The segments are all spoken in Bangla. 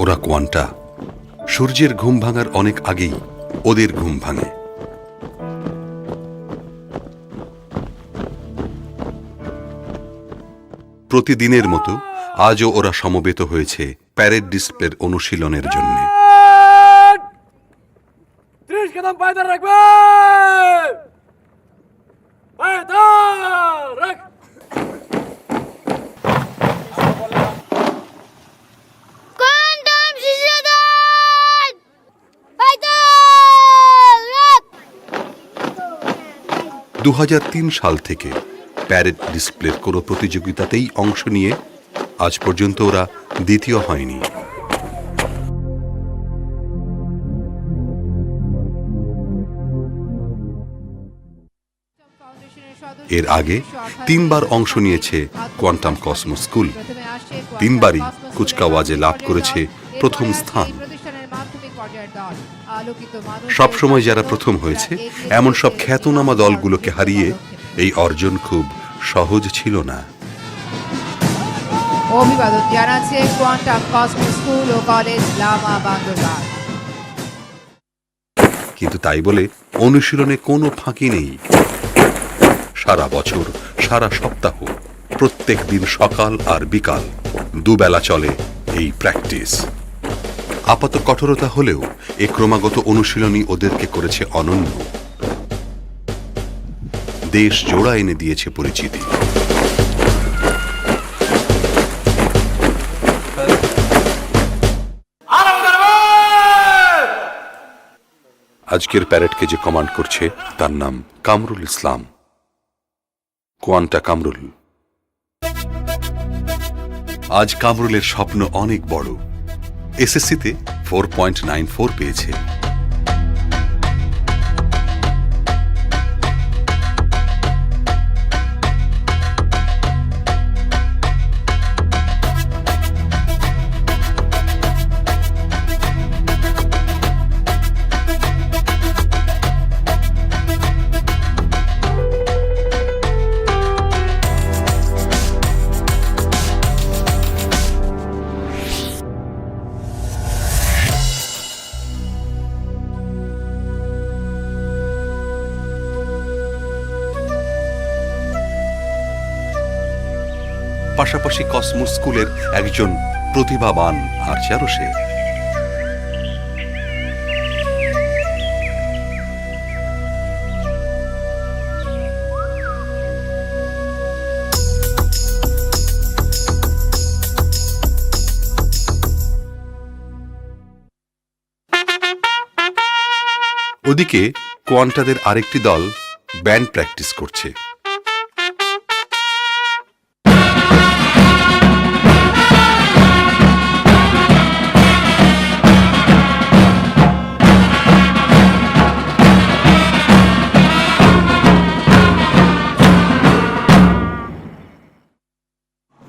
ওরা কোয়ান্টা, সূর্যের ঘুম ভাঙার অনেক আগেই ওদের ঘুম ভাঙে। প্রতিদিনের মতো আজও ওরা সমবেত হয়েছে প্যারেড ডিসপ্লের অনুশীলনের জন্য। 30 কদম পায়দা রাখবে। পায়দা রাখ। কোয়ান্টাম শিশুদান পায়দা রাখ। 2003 সাল থেকে প্যারেড ডিসপ্লের কোনো প্রতিযোগিতাতেই অংশ নিয়ে আজ পর্যন্ত ওরা দ্বিতীয় হয়নি। এর আগে 3 বার অংশ নিয়েছে কোয়ান্টাম কসমোস স্কুল। 3 বারই কুচকাওয়াজে লাভ করেছে প্রথম স্থান। সবসময় যারা প্রথম হয়েছে এমন সব খ্যাতনামা দলগুলোকে হারিয়ে এই অর্জন খুব সহজ ছিল না। অভিবাদন জানাচ্ছে কোয়ান্টাম কসমোস স্কুল ও কলেজ লামা বান্দরবান। কিন্তু তাই বলে অনুশীলনে কোনো ফাঁকি নেই। সারা বছর, সারা সপ্তাহ, প্রত্যেক দিন সকাল আর বিকাল দুবেলা চলে এই প্র্যাকটিস। আপাত কঠোরতা হলেও এ ক্রমাগত অনুশীলনই ওদেরকে করেছে অনন্য। দেশ জোড়া এনে দিয়েছে পরিচিতি। আজকের প্যারেডকে যে কমান্ড করছে তার নাম কামরুল ইসলাম, কোয়ান্টা কামরুল। আজ কামরুলের স্বপ্ন অনেক বড়। এসএসসিতে 4.94 পেয়েছে। পাশাপাশি কসমোস স্কুলের একজন প্রতিভাবান আর্চারও সে। ওদিকে কোয়ান্টাদের আরেকটি দল ব্যান্ড প্র্যাকটিস করছে।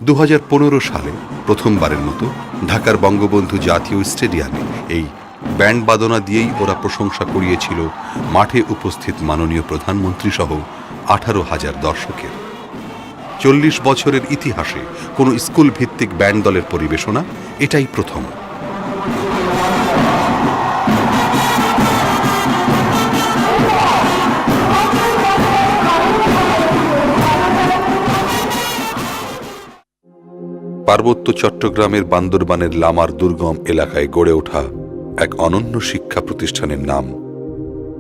দু 2015 সালে প্রথমবারের মতো ঢাকার বঙ্গবন্ধু জাতীয় স্টেডিয়ামে এই ব্যান্ড বাদনা দিয়েই ওরা প্রশংসা কুড়িয়েছিল মাঠে উপস্থিত মাননীয় প্রধানমন্ত্রী সহ 18,000 দর্শকের। 40 বছরের ইতিহাসে কোনো স্কুল ভিত্তিক ব্যান্ড দলের পরিবেশনা এটাই প্রথম। পার্বত্য চট্টগ্রামের বান্দরবানের লামার দুর্গম এলাকায় গড়ে ওঠা এক অনন্য শিক্ষা প্রতিষ্ঠানের নাম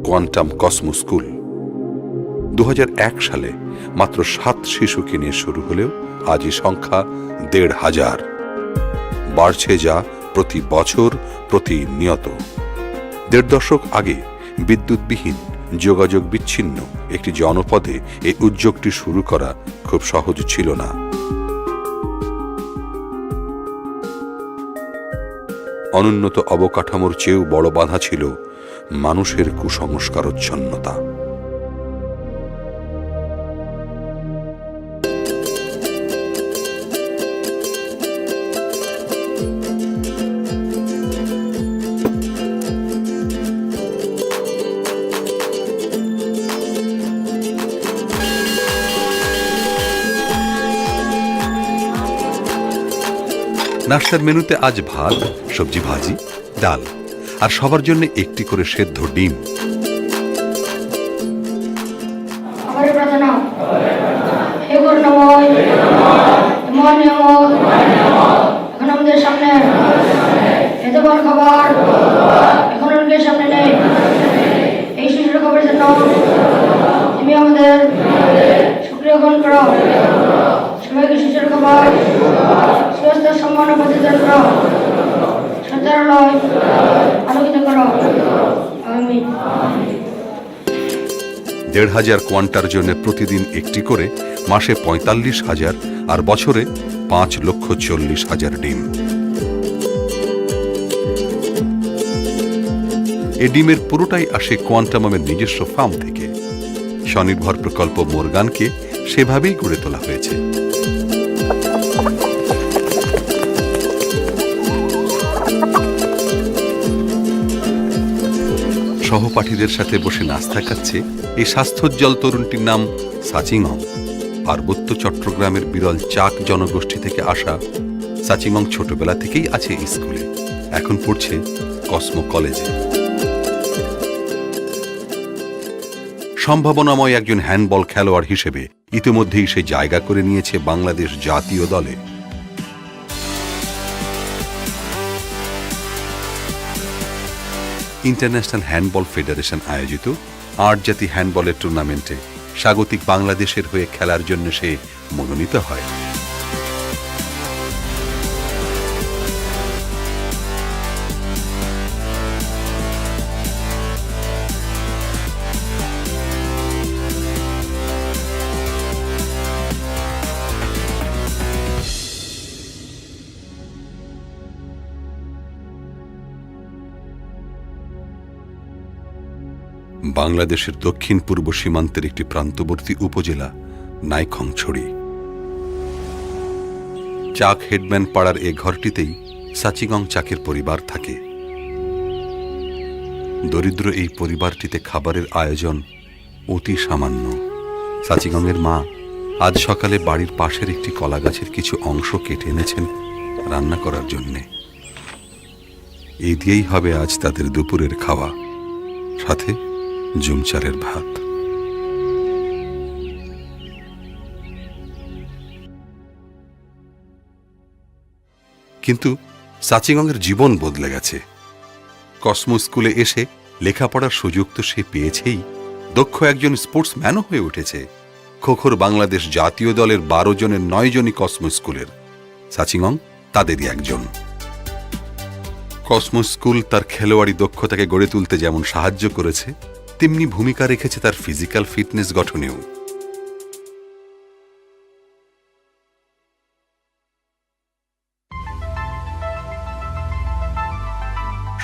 কোয়ান্টাম কসমোস স্কুল। 2001 সালে মাত্র 7 শিশুকে নিয়ে শুরু হলেও আজ এই সংখ্যা 1,500। বাড়ছে যা প্রতি বছর, প্রতিনিয়ত। 1.5 দশক আগে বিদ্যুৎবিহীন যোগাযোগ বিচ্ছিন্ন একটি জনপদে এই উদ্যোগটি শুরু করা খুব সহজ ছিল না। অনুন্নত অবকাঠামোর চেয়েও বড় বাধা ছিল মানুষের কুসংস্কারচ্ছন্নতা। নাস্তার মেনুতে আজ ভাত, সবজি ভাজি, ডাল আর সবার জন্য একটি করে সেদ্ধ ডিম। আমাদের প্রার্থনা হে করুণাময় মহানিয়ামক, এখন আমাদের সামনে এত বড় খাবার এখন অনেকের সামনে নেই। এই সুন্দর খাবারের জন্য তুমি আমাদের শুকরিয়া গ্রহণ করো। সবাইকে সুন্দর খাবার সুস্থ সম্মান প্রতিদান করো, সত্যালয় আলোকিত করো। আমিন। ১,৫০০ কোয়ান্টার জন্য প্রতিদিন একটি করে, মাসে ৪৫,০০০ আর বছরে ৫,৪০,০০০ ডিম। এ ডিমের পুরোটাই আসে কোয়ান্টামের নিজস্ব ফার্ম থেকে। স্বনির্ভর প্রকল্প মোরগানকে সেভাবেই গড়ে তোলা হয়েছে। সহপাঠীদের সাথে বসে নাস্তা খাচ্ছে এই স্বাস্থ্যোজ্জ্বল তরুণটির নাম সাচিংং। পার্বত্য চট্টগ্রামের বিরল চাক জনগোষ্ঠী থেকে আসা সাচিংং ছোটবেলা থেকেই আছে স্কুলে, এখন পড়ছে কসমো কলেজে। সম্ভাবনাময় একজন হ্যান্ডবল খেলোয়াড় হিসেবে ইতিমধ্যেই সে জায়গা করে নিয়েছে বাংলাদেশ জাতীয় দলে। ইন্টারন্যাশনাল হ্যান্ডবল ফেডারেশন আয়োজিত আন্তর্জাতিক হ্যান্ডবলের টুর্নামেন্টে স্বাগতিক বাংলাদেশের হয়ে খেলার জন্য সে মনোনীত হয়। বাংলাদেশের দক্ষিণ পূর্ব সীমান্তের একটি প্রান্তবর্তী উপজেলা নাইখংছড়ি। চাক হেডম্যান পাড়ার এ ঘরটিতেই সাচিংং চাকের পরিবার থাকে। দরিদ্র এই পরিবারটিতে খাবারের আয়োজন অতি সামান্য। সাচিংংয়ের মা আজ সকালে বাড়ির পাশের একটি কলা গাছের কিছু অংশ কেটে এনেছেন রান্না করার জন্যে। এই দিয়েই হবে আজ তাদের দুপুরের খাওয়া, সাথে জুমচারের ভাত। কিন্তু সাচিংংয়ের জীবন বদলে গেছে। কসমো স্কুলে এসে লেখাপড়ার সুযোগ তো সে পেয়েছেই, দক্ষ একজন স্পোর্টসম্যানও হয়ে উঠেছে। খোখোর বাংলাদেশ জাতীয় দলের ১২ জনের ৯ জনই কসমো স্কুলের। সাচিংং তাদেরই একজন। কসমো স্কুল তার খেলোয়াড়ি দক্ষতাকে গড়ে তুলতে যেমন সাহায্য করেছে, তেমনি ভূমিকা রেখেছে তার ফিজিক্যাল ফিটনেস গঠনেও।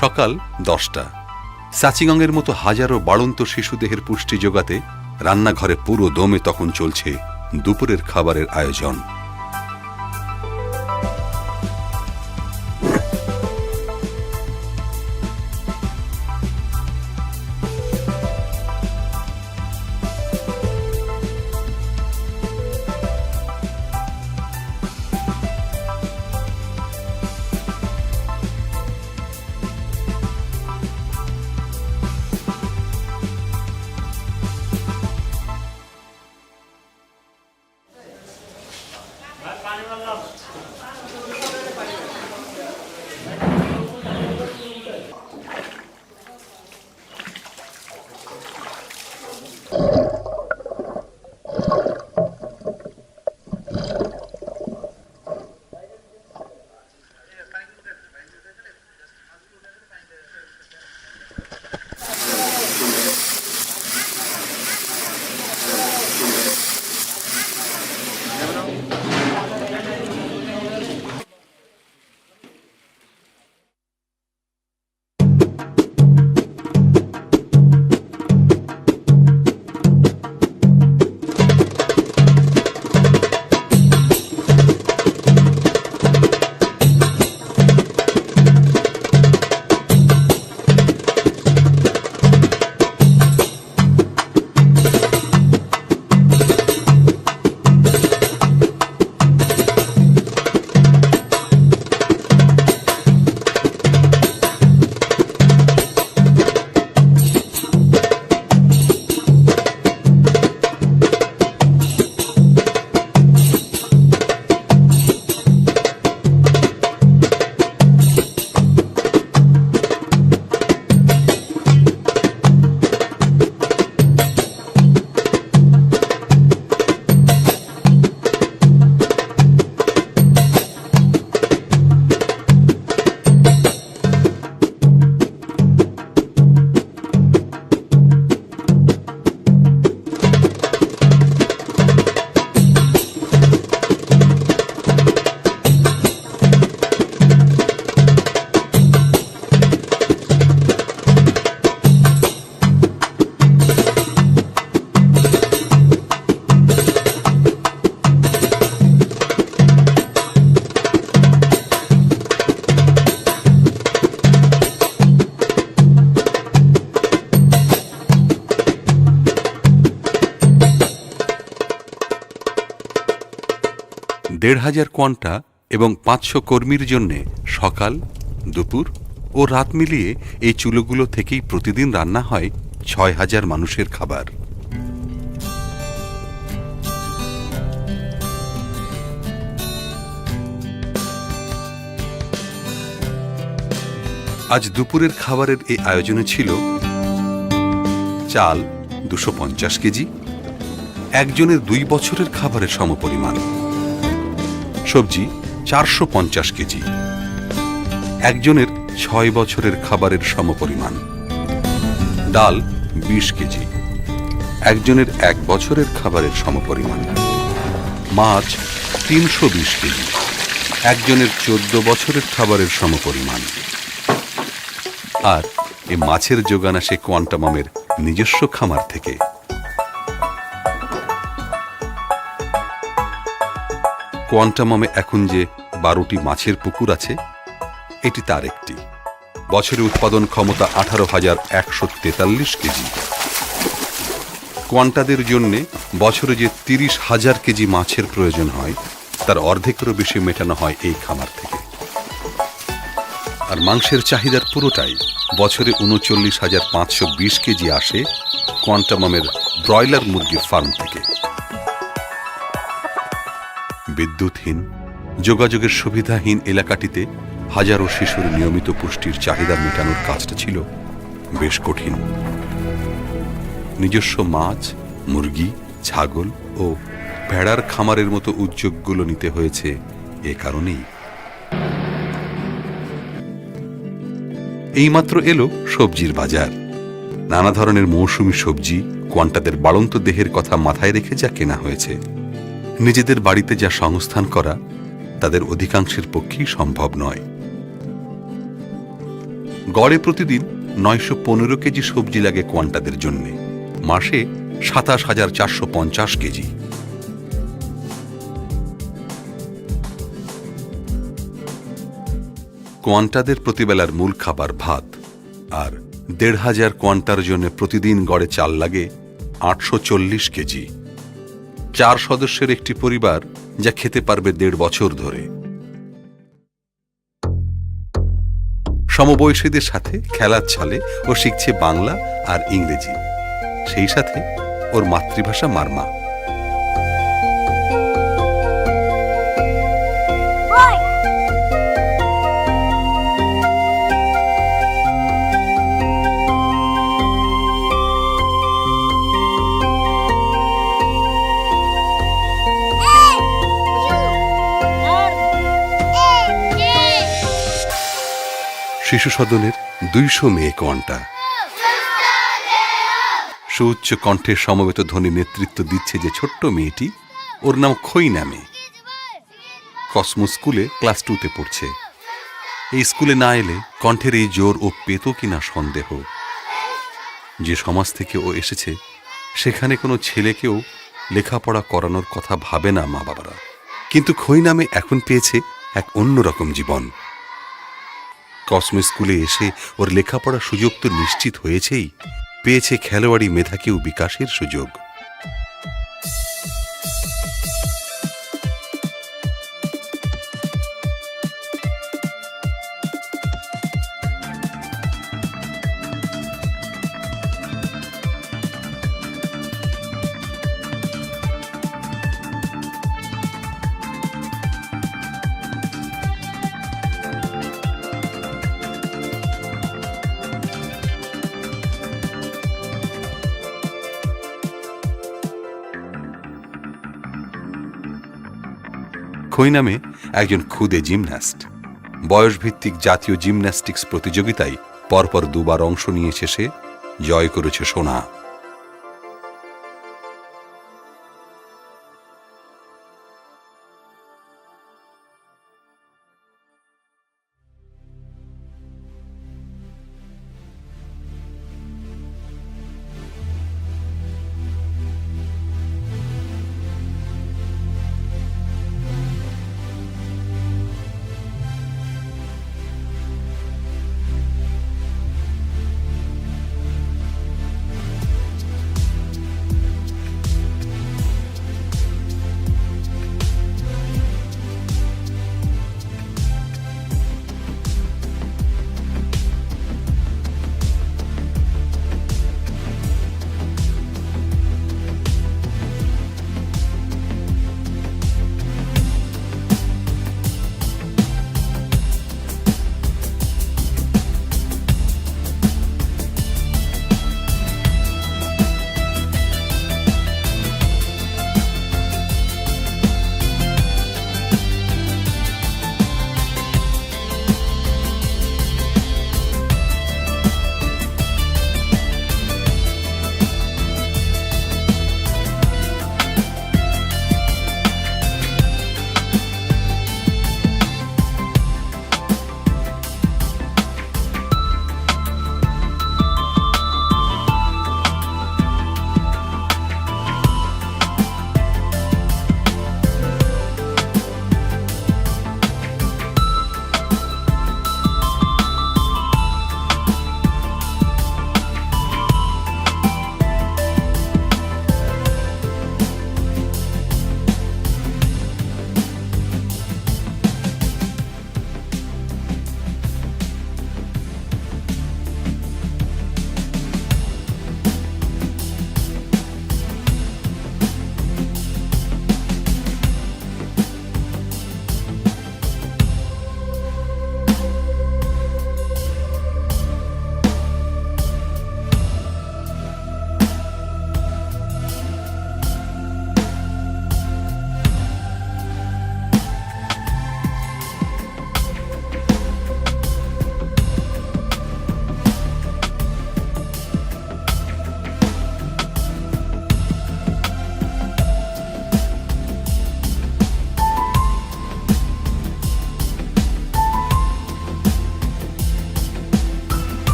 সকাল ১০টা। সাচিংংয়ের মতো হাজারো বাড়ন্ত শিশুদেহের পুষ্টি যোগাতে রান্নাঘরে পুরো দমে তখন চলছে দুপুরের খাবারের আয়োজন। 1,500 কোয়ান্টা এবং 500 কর্মীর জন্যে সকাল, দুপুর ও রাত মিলিয়ে এই চুলোগুলো থেকেই প্রতিদিন রান্না হয় 6,000 মানুষের খাবার। আজ দুপুরের খাবারের এই আয়োজনে ছিল চাল 250 কেজি, একজনের 2 বছরের খাবারের সমপরিমাণ, সবজি 450 কেজি, একজনের 6 বছরের খাবারের সমপরিমাণ, ডাল 20 কেজি, একজনের 1 বছরের খাবারের সমপরিমাণ, মাছ 320 কেজি, একজনের 14 বছরের খাবারের সমপরিমাণ। আর এ মাছের যোগান আসে কোয়ান্টামামের নিজস্ব খামার থেকে। কোয়ান্টামামে এখন যে 12টি মাছের পুকুর আছে, এটি তার একটি। বছরে উৎপাদন ক্ষমতা 18,143 কেজি। কোয়ান্টাদের জন্যে বছরে যে 30,000 কেজি মাছের প্রয়োজন হয়, তার অর্ধেকেরও বেশি মেটানো হয় এই খামার থেকে। আর মাংসের চাহিদার পুরোটাই বছরে 39,520 কেজি আসে কোয়ান্টামামের ব্রয়লার মুরগির ফার্ম থেকে। বিদ্যুৎহীন, যোগাযোগের সুবিধাহীন এলাকাটিতে হাজারো শিশুর নিয়মিত পুষ্টির চাহিদা মেটানোর কাজটা ছিল বেশ কঠিন। নিজস্ব মাছ, মুরগি, ছাগল ও ভেড়ার খামারের মতো উদ্যোগগুলো নিতে হয়েছে এ কারণেই। এইমাত্র এলো সবজির বাজার। নানা ধরনের মৌসুমী সবজি কোয়ান্টাদের বাড়ন্ত দেহের কথা মাথায় রেখে যা কেনা হয়েছে। নিজেদের বাড়িতে যা সংস্থান করা তাদের অধিকাংশের পক্ষেই সম্ভব নয়। গড়ে প্রতিদিন 915 কেজি সবজি লাগে কোয়ান্টাদের জন্যে, মাসে 27,450 কেজি। কোয়ান্টাদের প্রতিবেলার মূল খাবার ভাত, আর 1,500 কোয়ান্টার জন্য প্রতিদিন গড়ে চাল লাগে 840 কেজি। 4 সদস্যের একটি পরিবার যা খেতে পারবে 1.5 বছর ধরে। সমবয়সীদের সাথে খেলার ছলে ও শিখছে বাংলা আর ইংরেজি, সেই সাথে ওর মাতৃভাষা মারমা। শিশু সদনের 200 মেয়ে কোয়ান্টা সুউচ্চ কণ্ঠে সমবেত ধ্বনি নেতৃত্ব দিচ্ছে যে ছোট্ট মেয়েটি, ওর নাম খৈনামে। কসমো স্কুলে ক্লাস 2তে পড়ছে। এই স্কুলে না এলে কণ্ঠের এই জোর ও পেত কিনা সন্দেহ। যে সমাজ থেকে ও এসেছে সেখানে কোনো ছেলেকেও লেখাপড়া করানোর কথা ভাবে না মা বাবারা। কিন্তু খৈনামে এখন পেয়েছে এক অন্যরকম জীবন। কসমো স্কুলে এসে ওর লেখাপড়ার সুযোগ তো নিশ্চিত হয়েছেই, পেয়েছে খেলোয়াড়ি মেধাকেও বিকাশের সুযোগ। খৈনামে একজন খুদে জিমন্যাস্ট। বয়সভিত্তিক জাতীয় জিমন্যাস্টিক্স প্রতিযোগিতায় পরপর 2 বার অংশ নিয়েছে সে, জয় করেছে সোনা।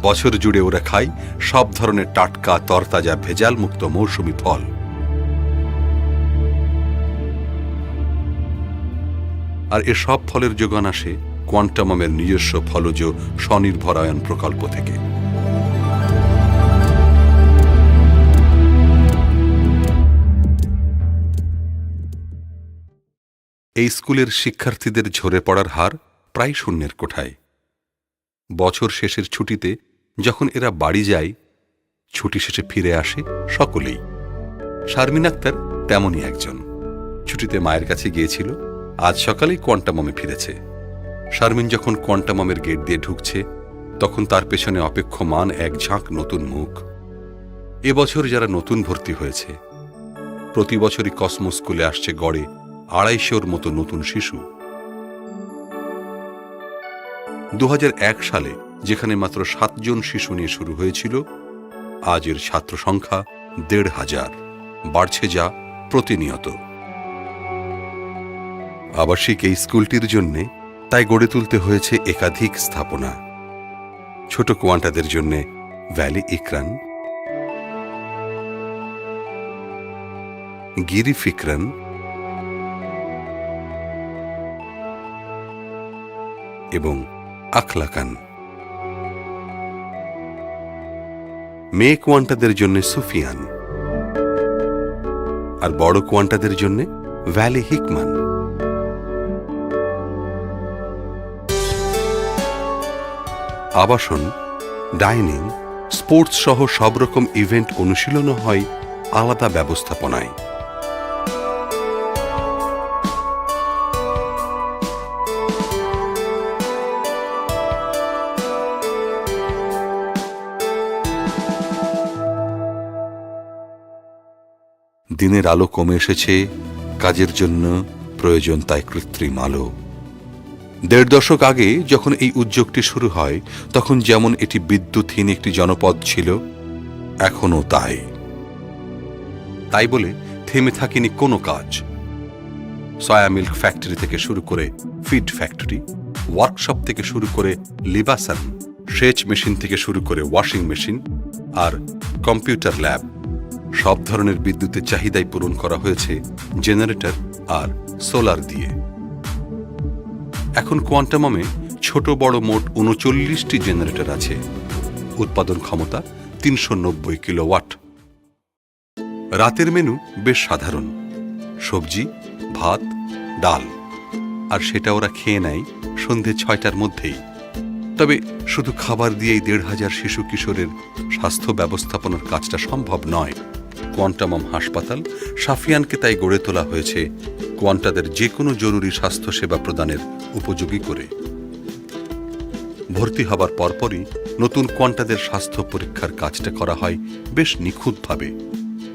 বছর জুড়ে ওরা খায় সব ধরনের টাটকা তরতাজা ভেজাল মুক্ত মৌসুমি ফল। আর এসব ফলের যোগান আসে কোয়ান্টামামের নিজস্ব ফলজ স্বনির্ভরায়ন প্রকল্প থেকে। এই স্কুলের শিক্ষার্থীদের ঝরে পড়ার হার প্রায় শূন্যের কোঠায়। বছর শেষের ছুটিতে যখন এরা বাড়ি যায়, ছুটি শেষে ফিরে আসে সকলেই। শারমিন আক্তার তেমনই একজন। ছুটিতে মায়ের কাছে গিয়েছিল, আজ সকালেই কোয়ান্টামামে ফিরেছে। শারমিন যখন কোয়ান্টামামের গেট দিয়ে ঢুকছে, তখন তার পেছনে অপেক্ষমান এক ঝাঁক নতুন মুখ। এবছর যারা নতুন ভর্তি হয়েছে, প্রতি বছরই কসমো স্কুলে আসছে গড়ে ২৫০র মতো নতুন শিশু। ২০০১ সালে যেখানে মাত্র ৭ জন শিশু নিয়ে শুরু হয়েছিল, আজের ছাত্র সংখ্যা ১৫০০, বাড়ছে যা প্রতিনিয়ত। আবাসিক এই স্কুলটির জন্য তাই গড়ে তুলতে হয়েছে একাধিক স্থাপনা। ছোট কোয়ান্টাদের জন্য ভ্যালি ইকরান, গিরি ফিকরান, এবং আখলাকান। মেয়ে কোয়ান্টাদের জন্য সুফিয়ান, আর বড় কোয়ান্টাদের জন্য ভ্যালি হিকমান। আবাসন, ডাইনিং, স্পোর্টস সহ সব রকম ইভেন্ট অনুশীলনও হয় আলাদা ব্যবস্থাপনায়। দিনের আলো কমে এসেছে, কাজের জন্য প্রয়োজন তাই কৃত্রিম আলো। ১.৫ দশক আগে যখন এই উদ্যোগটি শুরু হয়, তখন যেমন এটি বিদ্যুৎহীন একটি জনপদ ছিল, এখনও তাই। তাই বলে থেমে থাকেনি কোনো কাজ। সয়া মিল্ক ফ্যাক্টরি থেকে শুরু করে ফিড ফ্যাক্টরি, ওয়ার্কশপ থেকে শুরু করে লিবাসান, সেচ মেশিন থেকে শুরু করে ওয়াশিং মেশিন আর কম্পিউটার ল্যাব, সব ধরনের বিদ্যুতের চাহিদাই পূরণ করা হয়েছে জেনারেটর আর সোলার দিয়ে। এখন কোয়ান্টামামে ছোট বড় মোট ৩৯টি জেনারেটর আছে। উৎপাদন ক্ষমতা ৩৯০ কিলোওয়াট। রাতের মেনু বেশ সাধারণ, সবজি, ভাত, ডাল, আর সেটা ওরা খেয়ে নেয় সন্ধে ৬টার মধ্যেই। তবে শুধু খাবার দিয়েই ১৫০০ শিশু কিশোরের স্বাস্থ্য ব্যবস্থাপনার কাজটা সম্ভব নয়। কোয়ান্টামাম হাসপাতাল সাফিয়ানকে তাই গড়ে তোলা হয়েছে কোয়ান্টাদের যে কোনো জরুরি স্বাস্থ্যসেবা প্রদানের উপযোগী করে। ভর্তি হবার পরপরই নতুন কোয়ান্টাদের স্বাস্থ্য পরীক্ষার কাজটা করা হয় বেশ নিখুঁতভাবে,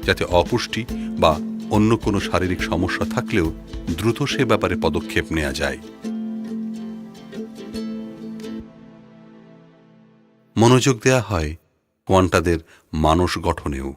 যাতে অপুষ্টি বা অন্য কোনো শারীরিক সমস্যা থাকলেও দ্রুত সে ব্যাপারে পদক্ষেপ নেওয়া যায়। মনোযোগ দেয়া হয় কোয়ান্টাদের মানস গঠনেও।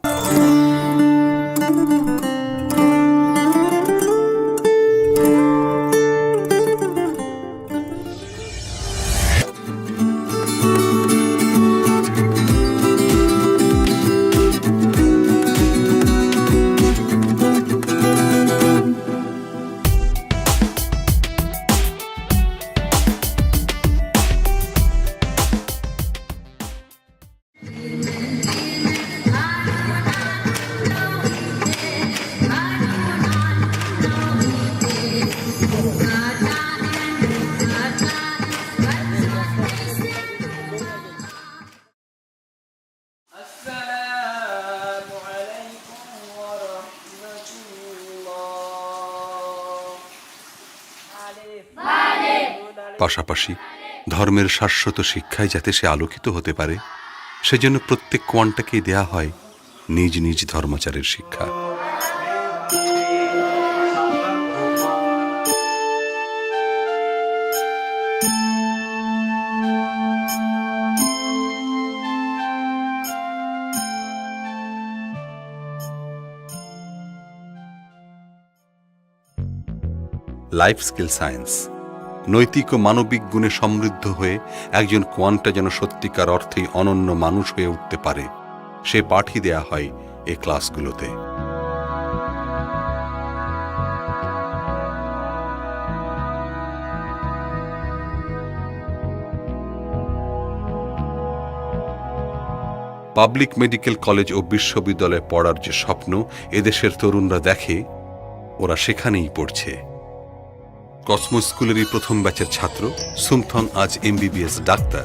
পাশাপাশি ধর্মের শাশ্বত শিক্ষায় যাতে সে আলোকিত হতে পারে, সেজন্য প্রত্যেক কোয়ান্টাকেই দেয়া হয় নিজ নিজ ধর্মাচারের শিক্ষা। লাইফ স্কিল সায়েন্স নৈতিক ও মানবিক গুণে সমৃদ্ধ হয়ে একজন কোয়ান্টা যেন সত্যিকার অর্থেই অনন্য মানুষ হয়ে উঠতে পারে, সে পাঠই দেয়া হয় এই ক্লাসগুলোতে। পাবলিক মেডিকেল কলেজ ও বিশ্ববিদ্যালয়ে পড়ার যে স্বপ্ন এদেশের তরুণরা দেখে, ওরা সেখানেই পড়ছে। কসমো স্কুলেরই প্রথম ব্যাচের ছাত্র সুমথং আজ এমবিবিএস ডাক্তার।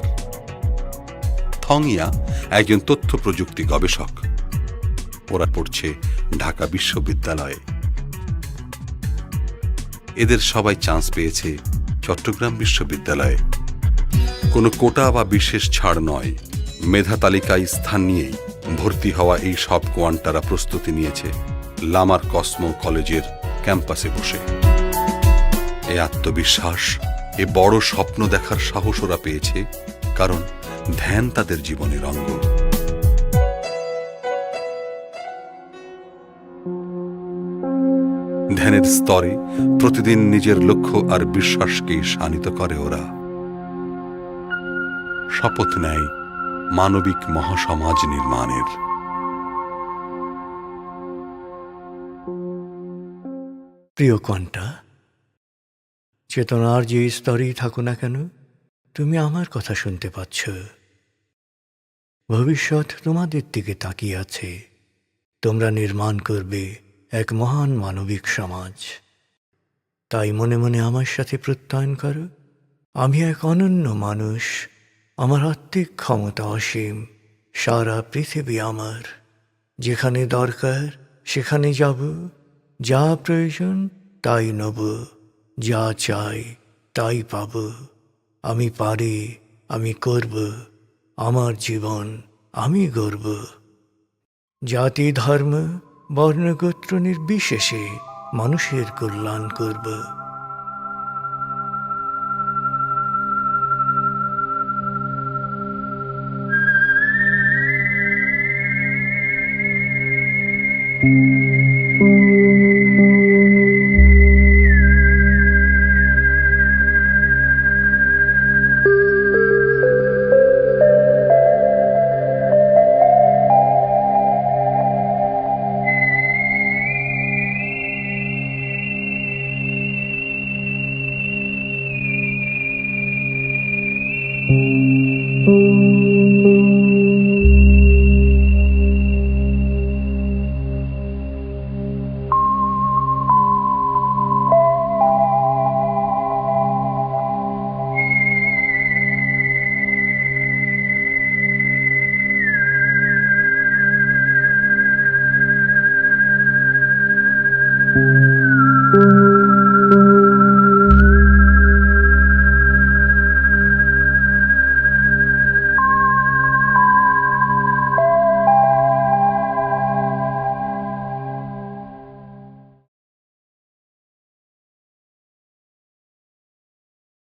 থংইয়া একজন তথ্য প্রযুক্তি গবেষক। ওরা পড়ছে ঢাকা বিশ্ববিদ্যালয়ে। এদের সবাই চান্স পেয়েছে চট্টগ্রাম বিশ্ববিদ্যালয়ে। কোনো কোটা বা বিশেষ ছাড় নয়, মেধা তালিকায় স্থান নিয়েই ভর্তি হওয়া এই সব কোয়ান্টারা প্রস্তুতি নিয়েছে লামার কসমো কলেজের ক্যাম্পাসে বসে। এ আত্মবিশ্বাস, এ বড় স্বপ্ন দেখার সাহস ওরা পেয়েছে কারণ ধ্যান তাদের জীবনের অঙ্গ। ধ্যানের স্তরে প্রতিদিন নিজের লক্ষ্য আর বিশ্বাসকে শানিত করে ওরা। শপথ নেয় মানবিক মহাসমাজ নির্মাণের। প্রিয় কোয়ান্টা, চেতনার যে স্তরেই থাকো না কেন, তুমি আমার কথা শুনতে পাচ্ছ। ভবিষ্যৎ তোমাদের দিকে তাকিয়ে আছে। তোমরা নির্মাণ করবে এক মহান মানবিক সমাজ। তাই মনে মনে আমার সাথে প্রত্যয়ন করো, আমি এক অনন্য মানুষ, আমার আত্মিক ক্ষমতা অসীম, সারা পৃথিবী আমার। যেখানে দরকার সেখানে যাব, যা প্রয়োজন তাই নেব, যা চাই তাই পাব। আমি পারি, আমি করব, আমার জীবন আমি গড়ব। জাতি ধর্ম বর্ণগোত্র নির্বিশেষে মানুষের কল্যাণ করব।